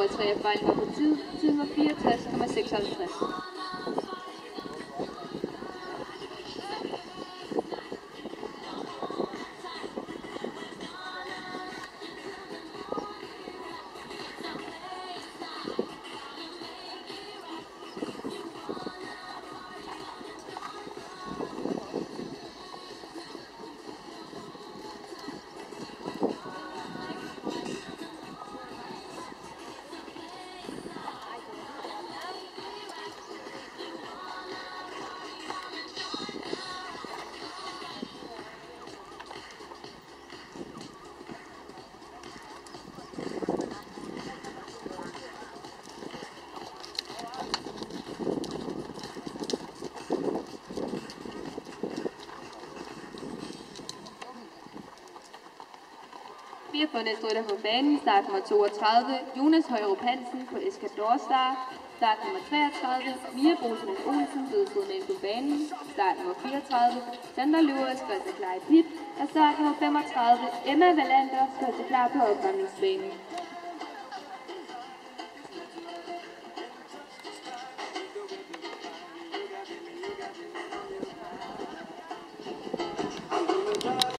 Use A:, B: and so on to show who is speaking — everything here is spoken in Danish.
A: at 3 af fejlen var på tid. Tiden var 64,56. Vi har fundet rytter på banen. Start nummer 32, Jonas Højrup Hansen på Escador Start. Start nummer 33, Mia Bosman Olsen, dødfodende ind på banen. Start nummer 34, Sandra Løvers gør sig klar i pit. Og start nummer 35, Emma Wallander gør sig klar på opvarmningsbanen.